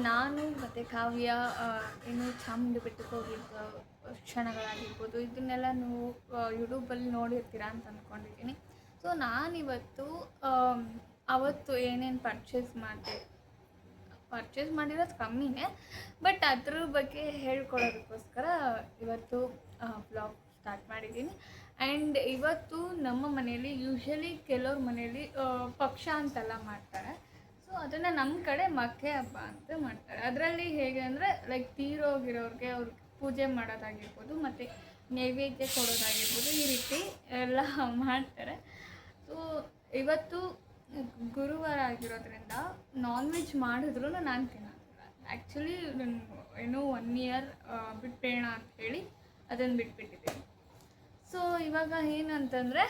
ನಾನು ಮತ್ತು ಕಾವ್ಯ ಏನು ಚಾಮುಂಡಿ ಬೆಟ್ಟಕ್ಕೆ ಹೋಗಿದ್ದ ಕ್ಷಣಗಳಾಗಿರ್ಬೋದು, ಇದನ್ನೆಲ್ಲ ನೀವು ಯೂಟ್ಯೂಬಲ್ಲಿ ನೋಡಿರ್ತೀರ ಅಂತ ಅಂದ್ಕೊಂಡಿದ್ದೀನಿ. ಸೊ ನಾನಿವತ್ತು ಅವತ್ತು ಏನೇನು ಪರ್ಚೇಸ್ ಮಾಡಿರೋದು ಕಮ್ಮಿನೇ, ಬಟ್ ಅದ್ರ ಬಗ್ಗೆ ಹೇಳ್ಕೊಳ್ಳೋದಕ್ಕೋಸ್ಕರ ಇವತ್ತು ಬ್ಲಾಗ್ ಸ್ಟಾರ್ಟ್ ಮಾಡಿದ್ದೀನಿ. ಆ್ಯಂಡ್ ಇವತ್ತು ನಮ್ಮ ಮನೆಯಲ್ಲಿ ಯೂಶ್ವಲಿ ಕೆಲವ್ರ ಮನೆಯಲ್ಲಿ ಪಕ್ಷ ಅಂತೆಲ್ಲ ಮಾಡ್ತಾರೆ. ಸೊ ಅದನ್ನು ನಮ್ಮ ಕಡೆ ಮಕ್ಕೆ ಹಬ್ಬ ಅಂತ ಮಾಡ್ತಾರೆ. ಅದರಲ್ಲಿ ಹೇಗೆ ಅಂದರೆ ಲೈಕ್ ತೀರೋಗಿರೋರಿಗೆ ಅವ್ರಿಗೆ ಪೂಜೆ ಮಾಡೋದಾಗಿರ್ಬೋದು ಮತ್ತು ನೈವೇದ್ಯ ಕೊಡೋದಾಗಿರ್ಬೋದು, ಈ ರೀತಿ ಎಲ್ಲ ಮಾಡ್ತಾರೆ. ಸೊ ಇವತ್ತು ಗುರುವಾರ ಆಗಿರೋದ್ರಿಂದ ನಾನ್ ವೆಜ್ ಮಾಡಿದ್ರೂ ನಾನು ತಿನ್ನೋದಿಲ್ಲ. ಆ್ಯಕ್ಚುಲಿ ಏನೋ 1 ಇಯರ್ ಬಿಟ್ಬೇಡ ಅಂತ ಹೇಳಿ ಅದನ್ನು ಬಿಟ್ಬಿಟ್ಟಿದ್ದೀನಿ. ಸೊ ಇವಾಗ ಏನಂತಂದರೆ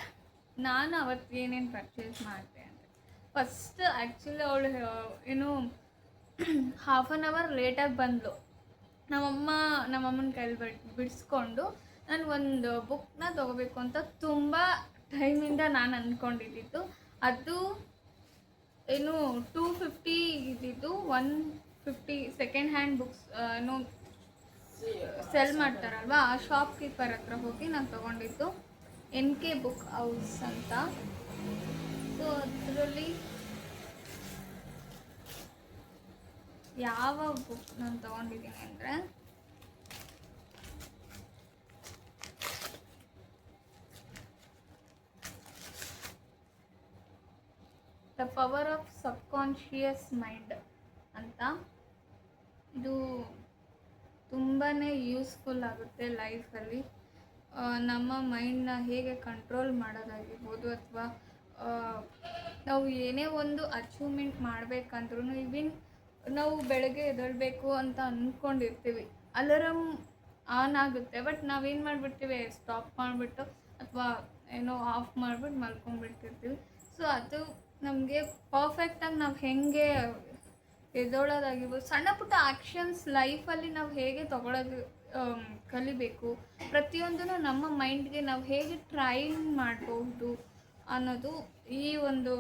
ನಾನು ಅವತ್ತು ಏನೇನು ಪರ್ಚೇಸ್ ಮಾಡಿದೆ ಅಂದರೆ, ಫಸ್ಟ್ ಆ್ಯಕ್ಚುಲಿ ಅವಳು ಏನು ಹಾಫ್ ಆನ್ ಅವರ್ ಲೇಟಾಗಿ ಬಂದಳು. ನಮ್ಮಮ್ಮನ ಕೈಲಿ ಬಿಡಿಸ್ಕೊಂಡು ನಾನು ಒಂದು ಬುಕ್ನ ತೊಗೋಬೇಕು ಅಂತ ತುಂಬ ಟೈಮಿಂದ ನಾನು ಅಂದ್ಕೊಂಡಿದ್ದಿತ್ತು. ಅದು ಏನು 250 ಇದ್ದಿದ್ದು 150 ಸೆಕೆಂಡ್ ಹ್ಯಾಂಡ್ ಬುಕ್ಸ್ ಏನು ಸೆಲ್ ಮಾಡ್ತಾರಲ್ವ, ಆ ಶಾಪ್ಕೀಪರ್ ಹತ್ರ ಹೋಗಿ ನಾನು ತೊಗೊಂಡಿದ್ದು NK ಬುಕ್ ಹೌಸ್ ಅಂತ. ಸೊ ಅದರಲ್ಲಿ ಯಾವ ಬುಕ್ ನಾನು ತೊಗೊಂಡಿದ್ದೀನಿ ಅಂದರೆ the power of subconscious mind ಅಂತ. ಇದು ತುಂಬಾ ಯೂಸ್ಫುಲ್ ಆಗುತ್ತೆ ಲೈಫಲ್ಲಿ. ನಮ್ಮ ಮೈಂಡನ್ನ ಹೇಗೆ ಕಂಟ್ರೋಲ್ ಮಾಡೋದಾಗಿರ್ಬೋದು, ಅಥವಾ ನಾವು ಏನೇ ಒಂದು ಅಚೀವ್ಮೆಂಟ್ ಮಾಡಬೇಕಂದ್ರೂ, ಈವನ್ ನಾವು ಬೆಳಗ್ಗೆ ಎದ್ದೇಳಬೇಕು ಅಂತ ಅಂದ್ಕೊಂಡಿರ್ತೀವಿ, ಅಲಾರಮ್ ಆನ್ ಆಗುತ್ತೆ, ಬಟ್ ನಾವೇನು ಮಾಡಿಬಿಡ್ತೀವಿ, ಸ್ಟಾಪ್ ಮಾಡಿಬಿಟ್ಟು ಅಥವಾ ಏನೋ ಆಫ್ ಮಾಡಿಬಿಟ್ಟು ಮಲ್ಕೊಂಡ್ಬಿಟ್ಟಿರ್ತೀವಿ. ಸೊ ಅದು ನಮಗೆ ಪರ್ಫೆಕ್ಟಾಗಿ ನಾವು ಹೇಗೆ ಎದ್ದೋಳೋದಾಗಿರ್ಬೋದು, ಸಣ್ಣ ಪುಟ್ಟ ಆ್ಯಕ್ಷನ್ಸ್ ಲೈಫಲ್ಲಿ ನಾವು ಹೇಗೆ ತೊಗೊಳೋದು ಕಲಿಬೇಕು, ಪ್ರತಿಯೊಂದೂ ನಮ್ಮ ಮೈಂಡ್ಗೆ ನಾವು ಹೇಗೆ ಟ್ರೈನ್ ಮಾಡಬಹುದು ಅನ್ನೋದು ಈ ಒಂದು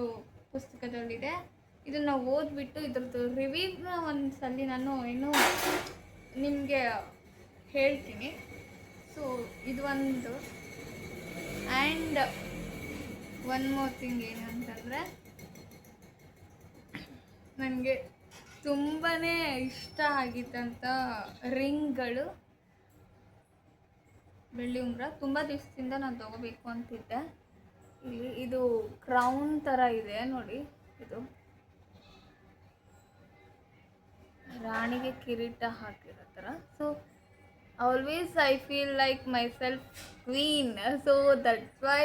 ಪುಸ್ತಕದಲ್ಲಿದೆ. ಇದನ್ನು ಓದ್ಬಿಟ್ಟು ಇದ್ರದ್ದು ರಿವ್ಯೂನ ಒಂದು ಸಲ ನಾನು ನಿಮಗೆ ಹೇಳ್ತೀನಿ. ಸೊ ಇದು ಒಂದು. ಆ್ಯಂಡ್ ಒನ್ ಮೋರ್ ಥಿಂಗ್ ಏನು ಅಂತಂದರೆ, ನನಗೆ ತುಂಬಾ ಇಷ್ಟ ಆಗಿದ್ದಂಥ ರಿಂಗ್ಗಳು, ಬೆಳ್ಳಿ ಉಂಗುರ. ತುಂಬ ದಿವಸದಿಂದ ನಾನು ತೊಗೋಬೇಕು ಅಂತಿದ್ದೆ. ಇದು ಕ್ರೌನ್ ಥರ ಇದೆ ನೋಡಿ, ಇದು ರಾಣಿಗೆ ಕಿರೀಟ ಹಾಕಿರೋ ಥರ. So always I feel like my self queen. So that's why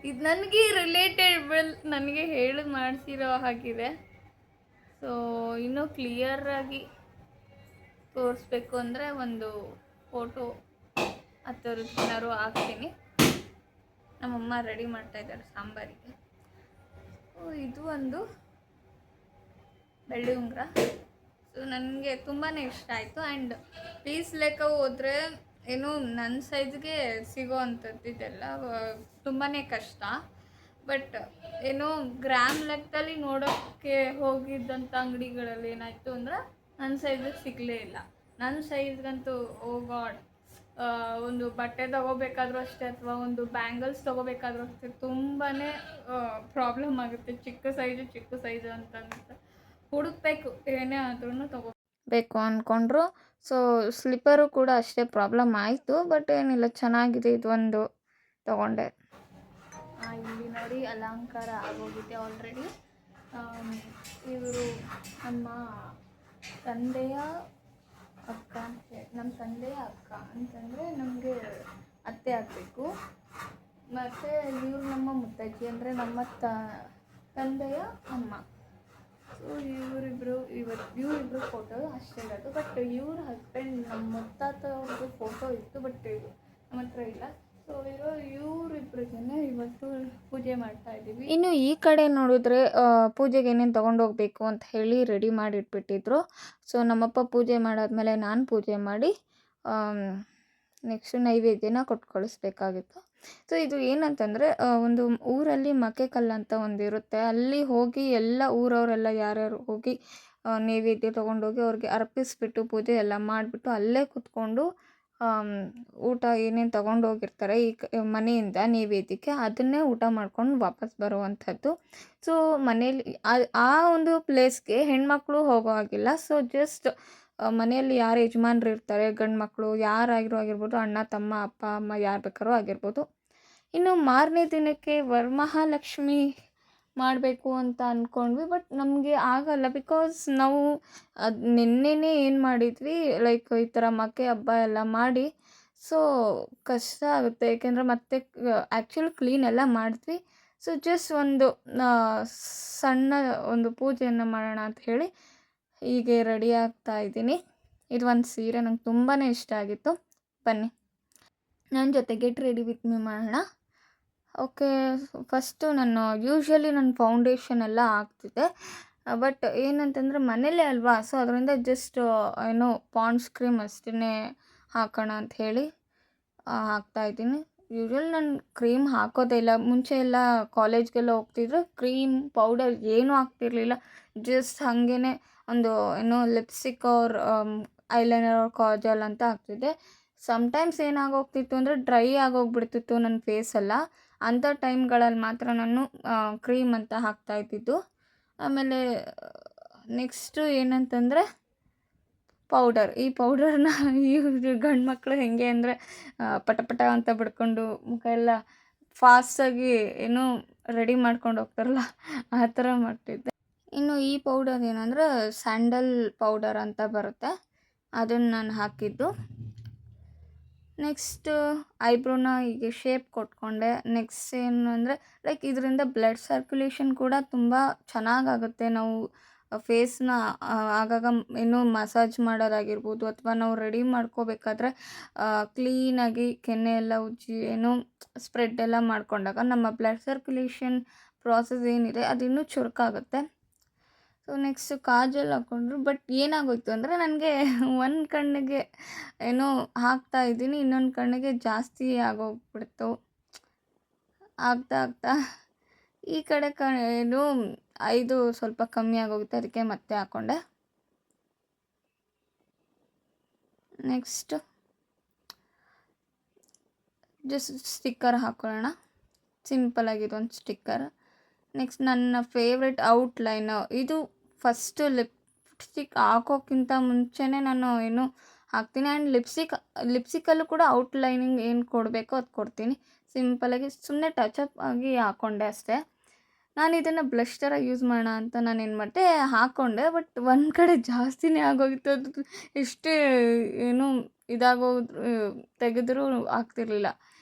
ಇದು ನನಗೆ ರಿಲೇಟೆಬಲ್, ನನಗೆ ಹೇಳಿ ಮಾಡಿಸಿರೋ ಹಾಗಿದೆ. ಸೊ ಇನ್ನೂ ಕ್ಲಿಯರಾಗಿ ತೋರಿಸ್ಬೇಕು ಅಂದರೆ ಒಂದು ಫೋಟೋ ಆ ಥರದ್ದು ಏನಾದ್ರು ಹಾಕ್ತೀನಿ. ನಮ್ಮಮ್ಮ ರೆಡಿ ಮಾಡ್ತಾಯಿದ್ದಾರೆ ಸಾಂಬಾರಿಗೆ. ಸೊ ಇದು ಒಂದು ಬೆಳ್ಳಿ ಉಂಗುರ. ಸೊ ನನಗೆ ತುಂಬಾ ಇಷ್ಟ ಆಯಿತು. ಆ್ಯಂಡ್ ಪೀಸ್ ಲೆಕ್ಕ ಹೋದರೆ ಏನು ನನ್ನ ಸೈಜ್ಗೆ ಸಿಗೋ ಅಂಥದ್ದು ಇದೆಲ್ಲ ತುಂಬಾ ಕಷ್ಟ. ಬಟ್ ಏನೋ ಗ್ರಾಮ್ ಲೆಕ್ಕದಲ್ಲಿ ನೋಡೋಕ್ಕೆ ಹೋಗಿದ್ದಂಥ ಅಂಗಡಿಗಳಲ್ಲಿ ಏನಾಯಿತು ಅಂದರೆ ನನ್ನ ಸೈಜಿಗೆ ಸಿಗಲೇ ಇಲ್ಲ. ನನ್ನ ಸೈಜ್ಗಂತೂ ಓ ಗಾಡ್, ಒಂದು ಬಟ್ಟೆ ತೊಗೋಬೇಕಾದ್ರೂ ಅಷ್ಟೇ ಅಥವಾ ಒಂದು ಬ್ಯಾಂಗಲ್ಸ್ ತೊಗೋಬೇಕಾದ್ರೂ ಅಷ್ಟೇ ತುಂಬಾ ಪ್ರಾಬ್ಲಮ್ ಆಗುತ್ತೆ. ಚಿಕ್ಕ ಸೈಜು ಅಂತ ಹುಡುಕ್ಬೇಕು, ಏನೇ ಆದ್ರೂ ತೊಗೋಬೇಕು ಅಂದ್ಕೊಂಡ್ರು. ಸೊ ಸ್ಲಿಪ್ಪರು ಕೂಡ ಅಷ್ಟೇ ಪ್ರಾಬ್ಲಮ್ ಆಯಿತು, ಬಟ್ ಏನಿಲ್ಲ, ಚೆನ್ನಾಗಿದೆ. ಇದು ಒಂದು ತೊಗೊಂಡೆ. ಇಲ್ಲಿ ನೋಡಿ ಅಲಂಕಾರ ಆಗೋಗಿದೆ ಆಲ್ರೆಡಿ. ಇವರು ನಮ್ಮ ತಂದೆಯ ಅಕ್ಕ ಅಂತ, ನಮ್ಮ ತಂದೆಯ ಅಕ್ಕ ಅಂತಂದರೆ ನಮಗೆ ಅತ್ತೆ ಆಗಬೇಕು. ಮತ್ತು ಇವರು ನಮ್ಮ ಮುತ್ತಜ್ಜಿ, ಅಂದರೆ ನಮ್ಮ ತಂದೆಯ ಅಮ್ಮ. ಸೊ ಇವರಿಬ್ಬರು ಫೋಟೋ ಅಷ್ಟೇ ಇರೋದು. ಬಟ್ ಇವ್ರ ಹಸ್ಬೆಂಡ್ ನಮ್ಮ ಮುತ್ತಾತ ಅವ್ರದ್ದು ಫೋಟೋ ಇತ್ತು, ಬಟ್ ನಮ್ಮ ಹತ್ರ ಇಲ್ಲ. ಸೊ ಇವರಿಬ್ಬರು ಜನ ಇವತ್ತು ಪೂಜೆ ಮಾಡ್ತಾ ಇದ್ದೀವಿ. ಇನ್ನು ಈ ಕಡೆ ನೋಡಿದ್ರೆ ಪೂಜೆಗೆ ಏನೇನು ತೊಗೊಂಡೋಗ್ಬೇಕು ಅಂತ ಹೇಳಿ ರೆಡಿ ಮಾಡಿ ಇಟ್ಬಿಟ್ಟಿದ್ರು. ಸೊ ನಮ್ಮಪ್ಪ ಪೂಜೆ ಮಾಡಾದ್ಮೇಲೆ ನಾನು ಪೂಜೆ ಮಾಡಿ ನೆಕ್ಸ್ಟ್ ನೈವೇದ್ಯನ ಕೊಟ್ಟು ಕಳಿಸ್ಬೇಕಾಗಿತ್ತು. ಸೊ ಇದು ಏನಂತಂದರೆ, ಒಂದು ಊರಲ್ಲಿ ಮಕ್ಕೆ ಕಲ್ಲು ಅಂತ ಒಂದಿರುತ್ತೆ. ಅಲ್ಲಿ ಹೋಗಿ ಎಲ್ಲ ಊರವರೆಲ್ಲ ಯಾರ್ಯಾರು ಹೋಗಿ ನೈವೇದ್ಯ ತೊಗೊಂಡೋಗಿ ಅವ್ರಿಗೆ ಅರ್ಪಿಸ್ಬಿಟ್ಟು ಪೂಜೆ ಎಲ್ಲ ಮಾಡಿಬಿಟ್ಟು ಅಲ್ಲೇ ಕೂತ್ಕೊಂಡು ಊಟ ಏನೇನು ತೊಗೊಂಡೋಗಿರ್ತಾರೆ ಮನೆಯಿಂದ ನೈವೇದ್ಯಕ್ಕೆ ಅದನ್ನೇ ಊಟ ಮಾಡ್ಕೊಂಡು ವಾಪಸ್ ಬರುವಂಥದ್ದು. ಸೊ ಮನೇಲಿ ಆ ಒಂದು ಪ್ಲೇಸ್ಗೆ ಹೆಣ್ಮಕ್ಳು ಹೋಗೋ ಹಾಗಿಲ್ಲ. ಸೊ ಜಸ್ಟ್ ಮನೆಯಲ್ಲಿ ಯಾರು ಯಜಮಾನ್ರು ಇರ್ತಾರೆ, ಗಂಡು ಮಕ್ಕಳು ಆಗಿರ್ಬೋದು, ಅಣ್ಣ ತಮ್ಮ ಅಪ್ಪ ಅಮ್ಮ ಯಾರು ಬೇಕಾದ್ರೂ ಆಗಿರ್ಬೋದು. ಇನ್ನು ಮಾರನೇ ದಿನಕ್ಕೆ ವರಮಹಾಲಕ್ಷ್ಮಿ ಮಾಡಬೇಕು ಅಂತ ಅಂದ್ಕೊಂಡ್ವಿ. ಬಟ್ ನಮಗೆ ಆಗಲ್ಲ, ಬಿಕಾಸ್ ನಾವು ಅದು ನಿನ್ನೆನೇ ಏನು ಮಾಡಿದ್ವಿ, ಲೈಕ್ ಈ ಥರ ಮಕ್ಕೆ ಹಬ್ಬ ಎಲ್ಲ ಮಾಡಿ, ಸೊ ಕಷ್ಟ ಆಗುತ್ತೆ. ಏಕೆಂದರೆ ಮತ್ತೆ ಆ್ಯಕ್ಚುಲಿ ಕ್ಲೀನ್ ಎಲ್ಲ ಮಾಡಿದ್ವಿ. ಸೊ ಜಸ್ಟ್ ಒಂದು ಸಣ್ಣ ಒಂದು ಪೂಜೆಯನ್ನು ಮಾಡೋಣ ಅಂತ ಹೇಳಿ ಹೀಗೆ ರೆಡಿ ಆಗ್ತಾ ಇದ್ದೀನಿ. ಇದು ಒಂದು ಸೀರೆ ನಂಗೆ ತುಂಬಾ ಇಷ್ಟ ಆಗಿತ್ತು. ಬನ್ನಿ ನನ್ನ ಜೊತೆ ಗೆಟ್ ರೆಡಿ ವಿತ್ ಮೀ ಮಾಡೋಣ. ಓಕೆ, ಫಸ್ಟು ನಾನು ಯೂಶ್ವಲಿ ನನ್ನ ಫೌಂಡೇಶನ್ ಎಲ್ಲ ಹಾಕ್ತಿದ್ದೆ. ಬಟ್ ಏನಂತಂದರೆ ಮನೇಲೇ ಅಲ್ವಾ, ಸೊ ಅದರಿಂದ ಜಸ್ಟ್ ಏನೋ ಪಾಂಡ್ಸ್ ಕ್ರೀಮ್ ಅಷ್ಟೇ ಹಾಕೋಣ ಅಂತ ಹೇಳಿ ಹಾಕ್ತಾಯಿದ್ದೀನಿ. ಯೂಶ್ವಲಿ ನಾನು ಕ್ರೀಮ್ ಹಾಕೋದೇ ಇಲ್ಲ. ಮುಂಚೆ ಎಲ್ಲ ಕಾಲೇಜ್ಗೆಲ್ಲ ಹೋಗ್ತಿದ್ರು, ಕ್ರೀಮ್ ಪೌಡರ್ ಏನೂ ಹಾಕ್ತಿರ್ಲಿಲ್ಲ. ಜಸ್ಟ್ ಹಾಗೇ ಒಂದು ಏನೋ ಲಿಪ್ಸ್ಟಿಕ್ ಅವ್ರ ಐಲೈನರ್ ಅವ್ರ ಕಾಜಲ್ ಅಂತ ಹಾಕ್ತಿದ್ದೆ. ಸಮ್ಟೈಮ್ಸ್ ಏನಾಗೋಗ್ತಿತ್ತು ಅಂದರೆ ಡ್ರೈ ಆಗೋಗ್ಬಿಡ್ತಿತ್ತು ನನ್ನ ಫೇಸೆಲ್ಲ. ಅಂಥ ಟೈಮ್ಗಳಲ್ಲಿ ಮಾತ್ರ ನಾನು ಕ್ರೀಮ್ ಅಂತ ಹಾಕ್ತಾಯಿದ್ದಿದ್ದು. ಆಮೇಲೆ ನೆಕ್ಸ್ಟು ಏನಂತಂದರೆ ಪೌಡರ್. ಈ ಪೌಡರ್ನ ಗಂಡು ಮಕ್ಕಳು ಹೇಗೆ ಅಂದರೆ ಪಟ ಪಟ ಅಂತ ಬಿಡ್ಕೊಂಡು ಮುಖ ಎಲ್ಲ ಫಾಸ್ಟಾಗಿ ಏನೋ ರೆಡಿ ಮಾಡ್ಕೊಂಡು ಹೋಗ್ತಾರಲ್ಲ, ಆ ಥರ ಮಾಡ್ತಿದ್ದೆ. ಇನ್ನು ಈ ಪೌಡರ್ ಏನಂದರೆ ಸ್ಯಾಂಡಲ್ ಪೌಡರ್ ಅಂತ ಬರುತ್ತೆ, ಅದನ್ನು ನಾನು ಹಾಕಿದ್ದು. ನೆಕ್ಸ್ಟು ಐಬ್ರೋನ ಹೀಗೆ ಶೇಪ್ ಕೊಟ್ಕೊಂಡೆ. ನೆಕ್ಸ್ಟ್ ಏನು ಅಂದರೆ ಲೈಕ್ ಇದರಿಂದ ಬ್ಲಡ್ ಸರ್ಕ್ಯುಲೇಷನ್ ಕೂಡ ತುಂಬ ಚೆನ್ನಾಗಾಗುತ್ತೆ. ನಾವು ಫೇಸ್ನ ಆಗಾಗ ಏನೋ ಮಸಾಜ್ ಮಾಡೋದಾಗಿರ್ಬೋದು, ಅಥವಾ ನಾವು ರೆಡಿ ಮಾಡ್ಕೋಬೇಕಾದ್ರೆ ಕ್ಲೀನಾಗಿ ಕೆನ್ನೆ ಎಲ್ಲ ಉಜ್ಜಿ ಏನೋ ಸ್ಪ್ರೆಡ್ ಎಲ್ಲ ಮಾಡ್ಕೊಂಡಾಗ ನಮ್ಮ ಬ್ಲಡ್ ಸರ್ಕ್ಯುಲೇಷನ್ ಪ್ರಾಸೆಸ್ ಏನಿದೆ ಅದು ಇನ್ನೂ ಚುರುಕಾಗುತ್ತೆ. ಸೊ ನೆಕ್ಸ್ಟು ಕಾಜಲ್ ಹಾಕ್ಕೊಂಡ್ರು. ಬಟ್ ಏನಾಗೋಯ್ತು ಅಂದರೆ ನನಗೆ ಒಂದು ಕಣ್ಣಿಗೆ ಏನೋ ಹಾಕ್ತಾಯಿದ್ದೀನಿ, ಇನ್ನೊಂದು ಕಣ್ಣಿಗೆ ಜಾಸ್ತಿ ಆಗೋಗ್ಬಿಡ್ತು. ಆಗ್ತಾ ಈ ಕಡೆ ಏನು 5 ಸ್ವಲ್ಪ ಕಮ್ಮಿ ಆಗೋಗುತ್ತೆ, ಅದಕ್ಕೆ ಮತ್ತೆ ಹಾಕ್ಕೊಂಡೆ. ನೆಕ್ಸ್ಟು ಜಸ್ಟ್ ಸ್ಟಿಕ್ಕರ್ ಹಾಕ್ಕೊಳ್ಳೋಣ, ಸಿಂಪಲಾಗಿದೊಂದು ಸ್ಟಿಕ್ಕರ್. ನೆಕ್ಸ್ಟ್ ನನ್ನ ಫೇವ್ರೆಟ್ ಔಟ್ಲೈನು. ಇದು ಫಸ್ಟು ಲಿಪ್ಸ್ಟಿಕ್ ಹಾಕೋಕ್ಕಿಂತ ಮುಂಚೆನೇ ನಾನು ಏನು ಹಾಕ್ತೀನಿ. ಆ್ಯಂಡ್ ಲಿಪ್ಸ್ಟಿಕ್ಕಲ್ಲೂ ಕೂಡ ಔಟ್ಲೈನಿಂಗ್ ಏನು ಕೊಡಬೇಕೋ ಅದು ಕೊಡ್ತೀನಿ. ಸಿಂಪಲಾಗಿ ಸುಮ್ಮನೆ ಟಚಪ್ ಆಗಿ ಹಾಕ್ಕೊಂಡೆ ಅಷ್ಟೇ. ನಾನು ಇದನ್ನು ಬ್ಲಷ್ ಥರ ಯೂಸ್ ಮಾಡೋಣ ಅಂತ ನಾನು ಏನು ಮಾಡಿದೆ, ಹಾಕ್ಕೊಂಡೆ. ಬಟ್ ಒಂದು ಕಡೆ ಜಾಸ್ತಿನೇ ಆಗೋಗಿತ್ತು. ಅದು ಎಷ್ಟೇ ಏನು ತೆಗೆದ್ರೂ ಆಗ್ತಿರ್ಲಿಲ್ಲ.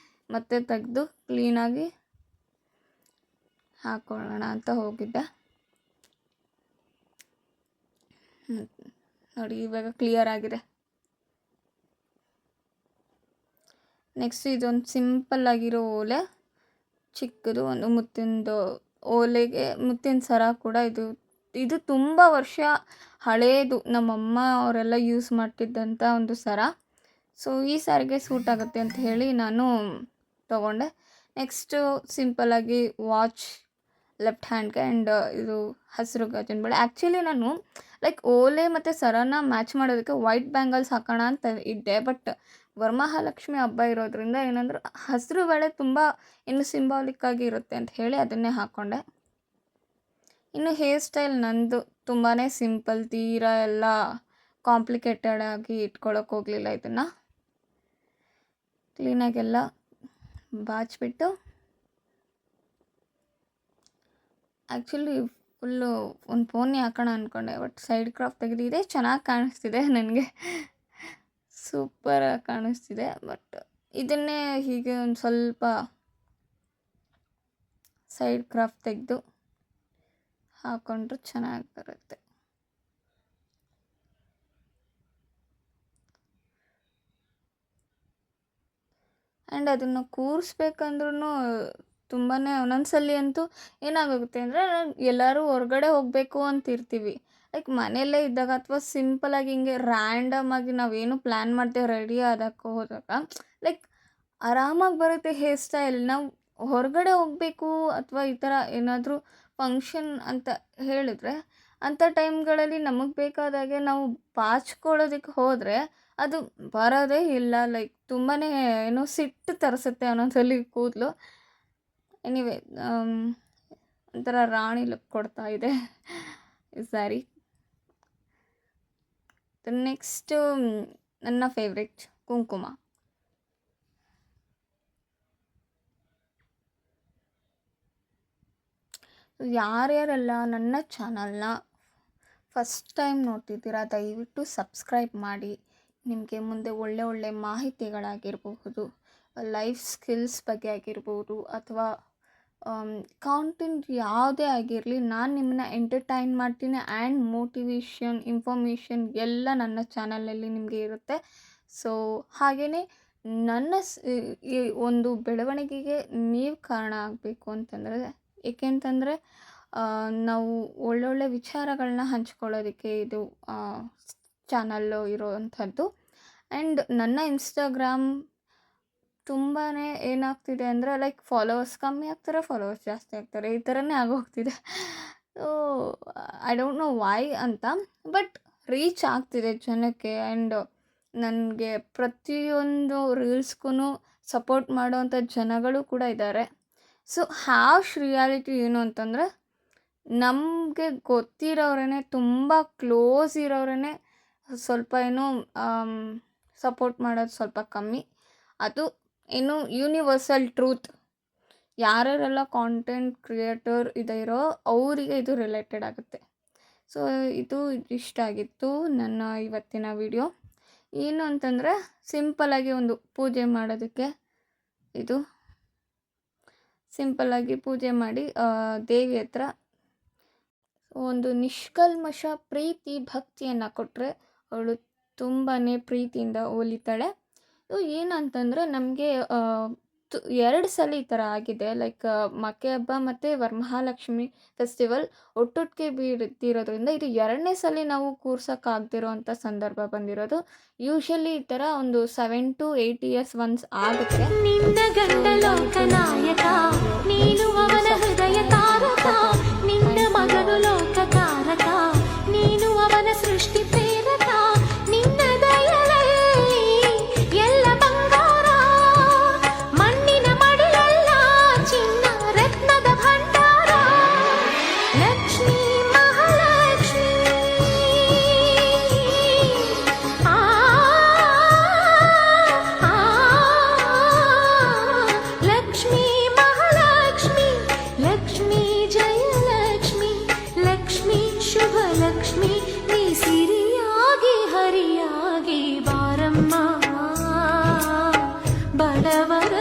ಮತ್ತೆ ತೆಗೆದು ಕ್ಲೀನಾಗಿ ಹಾಕ್ಕೊಳ್ಳೋಣ ಅಂತ ಹೋಗಿದ್ದೆ. ನೋಡಿ ಇವಾಗ ಕ್ಲಿಯರ್ ಆಗಿದೆ. ನೆಕ್ಸ್ಟ್ ಇದೊಂದು ಸಿಂಪಲ್ ಆಗಿರೋ ಓಲೆ, ಚಿಕ್ಕದು ಒಂದು ಮುತ್ತಿಂದು ಓಲೆಗೆ ಮುತ್ತಿನ ಸರ ಕೂಡ. ಇದು ತುಂಬ ವರ್ಷ ಹಳೇದು, ನಮ್ಮಮ್ಮ ಅವರೆಲ್ಲ ಯೂಸ್ ಮಾಡ್ತಿದ್ದಂಥ ಒಂದು ಸರ. ಸೊ ಈ ಸರಿಗೆ ಸೂಟ್ ಆಗುತ್ತೆ ಅಂತ ಹೇಳಿ ನಾನು ತೊಗೊಂಡೆ. ನೆಕ್ಸ್ಟು ಸಿಂಪಲ್ಲಾಗಿ ವಾಚ್ ಲೆಫ್ಟ್ ಹ್ಯಾಂಡ್ಗೆ, ಆ್ಯಂಡ್ ಇದು ಹಸಿರು ಗಾಜಿನ ಬಳೆ. ಆ್ಯಕ್ಚುಲಿ ನಾನು ಲೈಕ್ ಓಲೆ ಮತ್ತು ಸರನ ಮ್ಯಾಚ್ ಮಾಡೋದಕ್ಕೆ ವೈಟ್ ಬ್ಯಾಂಗಲ್ಸ್ ಹಾಕೋಣ ಅಂತ ಇದ್ದೆ. ಬಟ್ ವರಮಹಾಲಕ್ಷ್ಮಿ ಹಬ್ಬ ಇರೋದ್ರಿಂದ ಏನಂದ್ರೆ ಹಸಿರು ಬಳೆ ತುಂಬ ಇನ್ನು ಸಿಂಬಾಲಿಕ್ಕಾಗಿ ಇರುತ್ತೆ ಅಂತ ಹೇಳಿ ಅದನ್ನೇ ಹಾಕ್ಕೊಂಡೆ. ಇನ್ನು ಹೇರ್ ಸ್ಟೈಲ್ ನಂದು ತುಂಬಾ ಸಿಂಪಲ್, ತೀರಾ ಎಲ್ಲ ಕಾಂಪ್ಲಿಕೇಟೆಡ್ ಆಗಿ ಇಟ್ಕೊಳ್ಳೋಕೆ ಹೋಗಲಿಲ್ಲ. ಇದನ್ನು ಕ್ಲೀನಾಗೆಲ್ಲ ಬಾಚಿಬಿಟ್ಟು, ಆ್ಯಕ್ಚುಲಿ ಫುಲ್ಲು ಒಂದು ಪೋನಿ ಹಾಕೋಣ ಅಂದ್ಕೊಂಡೆ. ಬಟ್ ಸೈಡ್ ಕ್ರಾಫ್ ತೆಗೆದಿದೆ, ಚೆನ್ನಾಗಿ ಕಾಣಿಸ್ತಿದೆ, ನನಗೆ ಸೂಪರಾಗಿ ಕಾಣಿಸ್ತಿದೆ. ಬಟ್ ಇದನ್ನೇ ಹೀಗೆ ಒಂದು ಸ್ವಲ್ಪ ಸೈಡ್ ಕ್ರಾಫ್ ತೆಗೆದು ಹಾಕ್ಕೊಂಡ್ರೆ ಚೆನ್ನಾಗಿ ಬರುತ್ತೆ. ಆ್ಯಂಡ್ ಅದನ್ನು ಕೂರಿಸ್ಬೇಕಂದ್ರೂ ತುಂಬಾ ಒಂದೊಂದ್ಸಲಿ ಅಂತೂ ಏನಾಗುತ್ತೆ ಅಂದರೆ ಎಲ್ಲರೂ ಹೊರಗಡೆ ಹೋಗಬೇಕು ಅಂತಿರ್ತೀವಿ. ಲೈಕ್ ಮನೆಯಲ್ಲೇ ಇದ್ದಾಗ ಅಥವಾ ಸಿಂಪಲಾಗಿ ಹಿಂಗೆ ರ್ಯಾಂಡಮ್ ಆಗಿ ನಾವೇನು ಪ್ಲ್ಯಾನ್ ಮಾಡ್ತೇವೆ ರೆಡಿ ಆದಕ್ಕೆ ಹೋದಾಗ ಲೈಕ್ ಆರಾಮಾಗಿ ಬರುತ್ತೆ ಹೇರ್ ಸ್ಟೈಲ್. ನಾವು ಹೊರಗಡೆ ಹೋಗಬೇಕು ಅಥವಾ ಈ ಥರ ಏನಾದರೂ ಫಂಕ್ಷನ್ ಅಂತ ಹೇಳಿದ್ರೆ ಅಂಥ ಟೈಮ್ಗಳಲ್ಲಿ ನಮಗೆ ಬೇಕಾದಾಗೆ ನಾವು ಬಾಚ್ಕೊಳ್ಳೋದಕ್ಕೆ ಹೋದರೆ ಅದು ಬರೋದೇ ಇಲ್ಲ. ಲೈಕ್ ತುಂಬಾ ಏನೋ ಸಿಟ್ಟು ತರಿಸುತ್ತೆ ಒಂದೊಂದ್ಸಲಿ ಕೂದಲು. ಎನಿವೇ ಒಂಥರ ರಾಣಿ ಲುಕ್ ಕೊಡ್ತಾ ಇದೆ ಈ ಸ್ಯಾರಿ. ನೆಕ್ಸ್ಟು ನನ್ನ ಫೇವ್ರೆಟ್ ಕುಂಕುಮ. ಯಾರ್ಯಾರೆಲ್ಲ ನನ್ನ ಚಾನಲ್ನ ಫಸ್ಟ್ ಟೈಮ್ ನೋಡ್ತಿದ್ದೀರಾ ದಯವಿಟ್ಟು ಸಬ್ಸ್ಕ್ರೈಬ್ ಮಾಡಿ. ನಿಮಗೆ ಮುಂದೆ ಒಳ್ಳೆ ಮಾಹಿತಿಗಳಾಗಿರಬಹುದು, ಲೈಫ್ ಸ್ಕಿಲ್ಸ್ ಬಗ್ಗೆ ಆಗಿರ್ಬೋದು, ಅಥವಾ ಕಾಂಟೆಂಟ್ ಯಾವುದೇ ಆಗಿರಲಿ, ನಾನು ನಿಮ್ಮನ್ನ ಎಂಟರ್ಟೈನ್ ಮಾಡ್ತೀನಿ. ಆ್ಯಂಡ್ ಮೋಟಿವೇಶನ್, ಇನ್ಫಾರ್ಮೇಷನ್ ಎಲ್ಲ ನನ್ನ ಚಾನಲಲ್ಲಿ ನಿಮಗೆ ಇರುತ್ತೆ. ಸೊ ಹಾಗೆಯೇ ನನ್ನ ಈ ಒಂದು ಬೆಳವಣಿಗೆಗೆ ನೀವು ಕಾರಣ ಆಗಬೇಕು ಅಂತಂದರೆ, ಏಕೆಂತಂದರೆ ನಾವು ಒಳ್ಳೊಳ್ಳೆ ವಿಚಾರಗಳನ್ನ ಹಂಚ್ಕೊಳ್ಳೋದಕ್ಕೆ ಇದು ಚಾನಲ್ಲು ಇರೋವಂಥದ್ದು. ಆ್ಯಂಡ್ ನನ್ನ ಇನ್ಸ್ಟಾಗ್ರಾಮ್ ತುಂಬಾ ಏನಾಗ್ತಿದೆ ಅಂದರೆ ಲೈಕ್ ಫಾಲೋವರ್ಸ್ ಕಮ್ಮಿ ಆಗ್ತಾರೆ, ಫಾಲೋವರ್ಸ್ ಜಾಸ್ತಿ ಆಗ್ತಾರೆ, ಈ ಥರನೇ ಆಗೋಗ್ತಿದೆ. So I don't know why ಅಂತ, ಬಟ್ ರೀಚ್ ಆಗ್ತಿದೆ ಜನಕ್ಕೆ. ಆ್ಯಂಡ್ ನನಗೆ ಪ್ರತಿಯೊಂದು ರೀಲ್ಸ್ಗೂ ಸಪೋರ್ಟ್ ಮಾಡೋವಂಥ ಜನಗಳು ಕೂಡ ಇದ್ದಾರೆ. ಸೊ ಹ್ಯಾಶ್ ರಿಯಾಲಿಟಿ ಏನು ಅಂತಂದರೆ, ನಮಗೆ ಗೊತ್ತಿರೋರೇ, ತುಂಬ ಕ್ಲೋಸ್ ಇರೋರೇ ಸ್ವಲ್ಪ ಏನೋ ಸಪೋರ್ಟ್ ಮಾಡೋದು ಸ್ವಲ್ಪ ಕಮ್ಮಿ. ಅದು ಏನು ಯೂನಿವರ್ಸಲ್ ಟ್ರೂತ್. ಯಾರ್ಯಾರೆಲ್ಲ ಕಾಂಟೆಂಟ್ ಕ್ರಿಯೇಟರ್ ಇರೋ ಅವರಿಗೆ ಇದು ರಿಲೇಟೆಡ್ ಆಗುತ್ತೆ. ಸೊ ಇದು ಇಷ್ಟ ಆಗಿತ್ತು ನನ್ನ ಇವತ್ತಿನ ವಿಡಿಯೋ. ಏನು ಅಂತಂದರೆ, ಸಿಂಪಲ್ಲಾಗಿ ಒಂದು ಪೂಜೆ ಮಾಡೋದಕ್ಕೆ, ಇದು ಸಿಂಪಲ್ಲಾಗಿ ಪೂಜೆ ಮಾಡಿ ದೇವಿ ಹತ್ರ ಒಂದು ನಿಷ್ಕಲ್ಮಶ ಪ್ರೀತಿ ಭಕ್ತಿಯನ್ನು ಕೊಟ್ಟರೆ ಅವಳು ತುಂಬಾ ಪ್ರೀತಿಯಿಂದ ಒಲಿತಾಳೆ. ಏನಂತಂದರೆ, ನಮಗೆ 2 ಸಲ ಈ ಥರ ಆಗಿದೆ. ಲೈಕ್ ಮಕ್ಕೆ ಹಬ್ಬ ಮತ್ತು ವರಮಹಾಲಕ್ಷ್ಮಿ ಫೆಸ್ಟಿವಲ್ ಒಟ್ಟೊಟ್ಟಿಗೆ ಬೀಳ್ತಿರೋದ್ರಿಂದ ಇದು 2ನೇ ಸಲ ನಾವು ಕೂರ್ಸೋಕ್ಕಾಗದಿರೋ ಅಂಥ ಸಂದರ್ಭ ಬಂದಿರೋದು. ಯೂಶಲಿ ಈ ಥರ ಒಂದು 7 to 8 years ಒನ್ಸ್ ಆಗುತ್ತೆ. ನಿನ್ನ ಗಂಡ ಲೋಕನಾಯಕ, ನೀನು ಅವನ ಹೃದಯ ತಾರಕ, ನಿನ್ನ ಮಗನು ಲೋಕಕಾರಕ, ನೀನು ಅವನ ಸೃಷ್ಟಿ ಪ್ರೇರಕ, ನಿನ್ನ ದಯಲಲ್ಲಿ ಎಲ್ಲ ಬಂಗಾರ, ಮಣ್ಣಿನ ಮಡಿಲಲ್ಲ ಚಿನ್ನ ರತ್ನದ ಭಂಡಾರ, ಲಕ್ಷ್ಮೀ ಮಹಾಲಕ್ಷ್ಮಿ, ಆ ಲಕ್ಷ್ಮೀ ಮಹಾಲಕ್ಷ್ಮಿ, ಲಕ್ಷ್ಮೀ ಜಯಲಕ್ಷ್ಮಿ, ಲಕ್ಷ್ಮೀ ಶುಭ ಲಕ್ಷ್ಮಿ, ನೀ ಸಿರಿಯಾಗಿ ಹರಿಯಾಗಿ ಬಾರಮ್ಮ ಬಡವರ